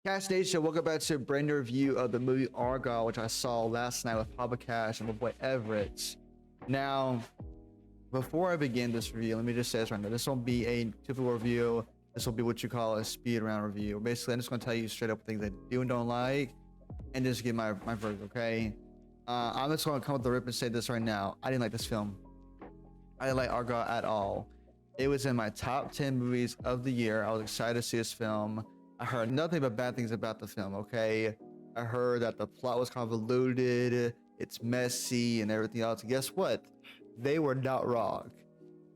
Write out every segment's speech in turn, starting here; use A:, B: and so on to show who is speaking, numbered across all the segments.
A: Cash Nation, welcome back to a brand new review of the movie Argyle, which I saw last night with Papa Cash and my boy Everett. Now, before I begin this review, let me just say this right now. This won't be a typical review. This will be what you call a speed round review. Basically, I'm just going to tell you straight up things I do and don't like, and just give my verdict, okay? I'm just going to come with the rip and say this right now. I didn't like this film. I didn't like Argyle at all. It was in my top 10 movies of the year. I was excited to see this film. I heard nothing but bad things about the film, okay? I heard that the plot was convoluted, it's messy, and everything else. And guess what? They were not wrong.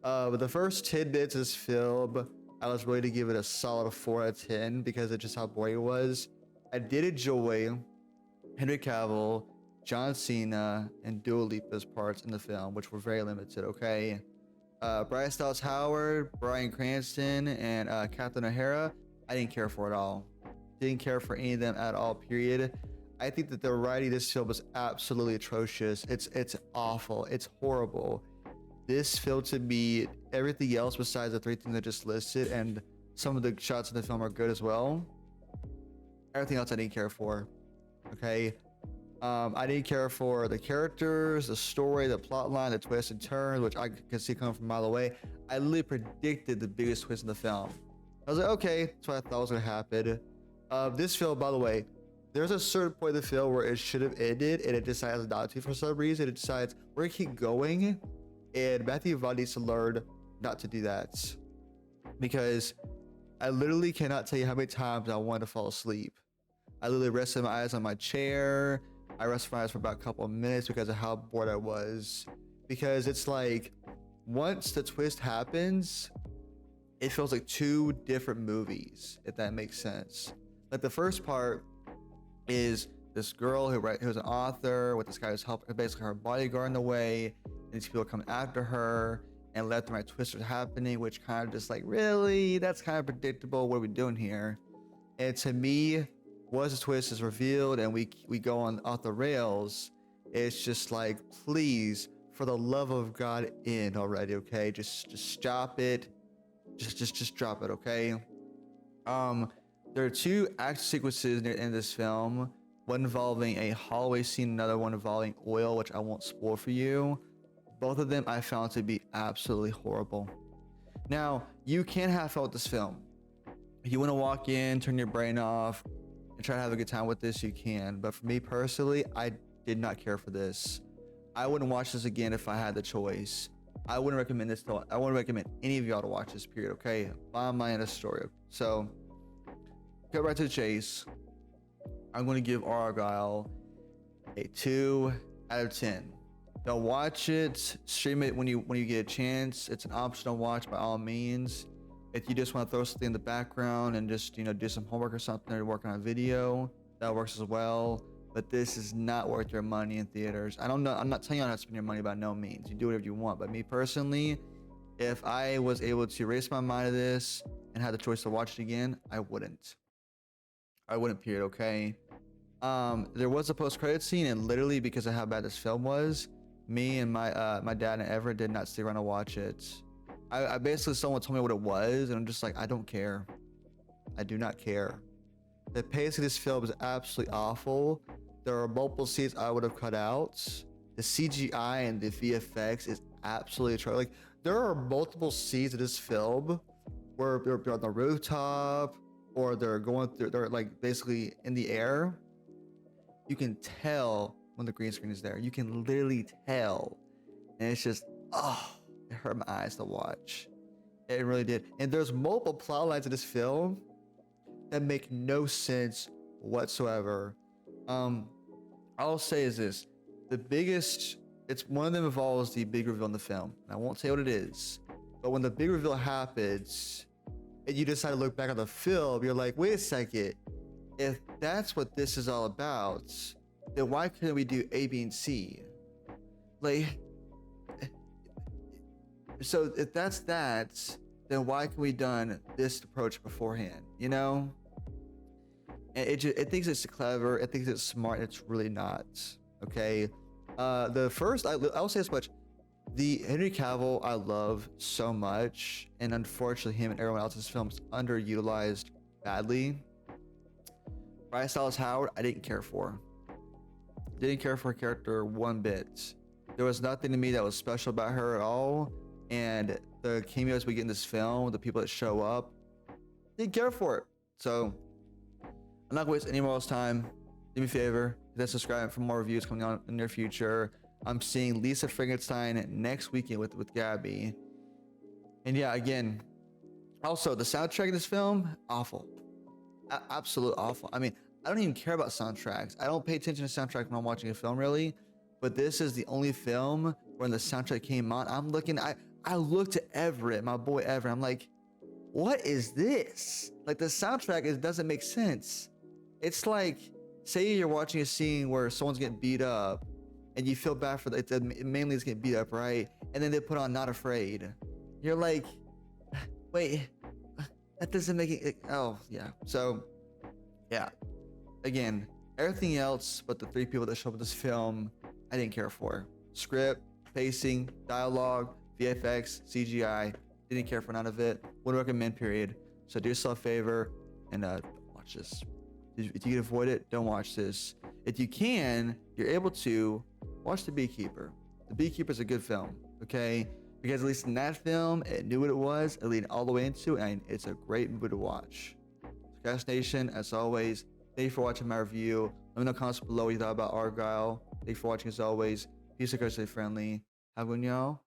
A: But the first 10 minutes of this film, I was ready to give it a solid 4 out of 10 because of just how boring it was. I did enjoy Henry Cavill, John Cena, and Dua Lipa's parts in the film, which were very limited, okay? Bryce Dallas Howard, Bryan Cranston, and Captain O'Hara, I didn't care for it all. Didn't care for any of them at all, period. I think that the writing of this film was absolutely atrocious. It's awful. It's horrible. This film to me, everything else besides the 3 things I just listed, and some of the shots in the film are good as well. Everything else I didn't care for. Okay? I didn't care for the characters, the story, the plot line, the twists and turns, which I could see coming from a mile away. I literally predicted the biggest twist in the film. I was like, okay, that's what I thought was gonna happen. This film, by the way, there's a certain point of the film where it should have ended and it decides not to for some reason. It decides we're gonna keep going, and Matthew Vaughn needs to learn not to do that. Because I literally cannot tell you how many times I wanted to fall asleep. I literally rested my eyes on my chair. I rested my eyes for about a couple of minutes because of how bored I was. Because it's like, once the twist happens, it feels like 2 different movies, if that makes sense. Like the first part is this girl who's an author with this guy who's helping, basically her bodyguard in the way, and these people come after her, and left and right twists are happening, which kind of just like, really? That's kind of predictable. What are we doing here? And to me, once the twist is revealed and we go on off the rails, it's just like, please, for the love of God, end already, okay? Just stop it. Just drop it, okay? There are 2 action sequences in this film, one involving a hallway scene, another one involving oil, which I won't spoil for you. Both of them I found to be absolutely horrible. Now, you can have fun with this film. If you want to walk in, turn your brain off, and try to have a good time with this, you can. But for me personally, I did not care for this. I wouldn't watch this again if I had the choice. I wouldn't recommend this. I wouldn't recommend any of y'all to watch this, period, okay? Bottom line of the story. So, get right to the chase. I'm going to give Argyle a 2 out of 10. Don't watch it. Stream it when you get a chance. It's an optional watch by all means. If you just want to throw something in the background and just, do some homework or something, or work on a video, that works as well. But this is not worth your money in theaters. I'm not telling you how to spend your money by no means. You do whatever you want. But me personally, if I was able to erase my mind of this and had the choice to watch it again, I wouldn't. Period, okay? There was a post-credit scene, and literally because of how bad this film was, me and my dad and Everett did not stick around to watch it. I basically, someone told me what it was, and I'm just like, I don't care. I do not care. The pace of this film is absolutely awful. There are multiple scenes I would have cut out. The CGI and the VFX is absolutely atrocious. Like, there are multiple scenes of this film where they're on the rooftop, or they're like basically in the air. You can tell when the green screen is there. You can literally tell. And it's just, it hurt my eyes to watch. It really did. And there's multiple plot lines in this film that make no sense whatsoever. I'll say is this: it's one of them involves the big reveal in the film. And I won't say what it is, but when the big reveal happens, and you decide to look back on the film, you're like, wait a second, if that's what this is all about, then why couldn't we do A, B, and C? Like, so if that's that, then why can we done this approach beforehand? And it thinks it's clever, it thinks it's smart, it's really not. Okay. I'll say this much: the Henry Cavill I love so much, and unfortunately him and everyone else's films underutilized badly. Bryce Dallas Howard, I didn't care for. Didn't care for her character one bit. There was nothing to me that was special about her at all. And the cameos we get in this film, the people that show up, didn't care for it. So I'm not gonna waste any more else time. Do me a favor, hit that subscribe for more reviews coming on in the near future. I'm seeing Lisa Frankenstein next weekend with Gabby. And yeah, again, also the soundtrack of this film, awful. Absolute awful. I mean, I don't even care about soundtracks. I don't pay attention to soundtrack when I'm watching a film really, but this is the only film when the soundtrack came on. I'm looking, I looked at Everett, my boy Everett. I'm like, what is this? Like the soundtrack doesn't make sense. It's like, say you're watching a scene where someone's getting beat up and you feel bad for mainly it's getting beat up, right? And then they put on Not Afraid. You're like, wait, that doesn't make it, oh yeah. So yeah, again, everything else but the three people that show up in this film, I didn't care for. Script, pacing, dialogue, VFX, CGI, didn't care for none of it. Wouldn't recommend, period. So do yourself a favor and watch this. If you can avoid it, don't watch this. If you can, you're able to watch The Beekeeper. The Beekeeper is a good film, okay? Because at least in that film, it knew what it was, it leading all the way into it, and it's a great movie to watch. So Cast Nation, as always, thank you for watching my review. Let me know in the comments below what you thought about Argyle. Thank you for watching as always. Peace and stay friendly. Have a good one, y'all.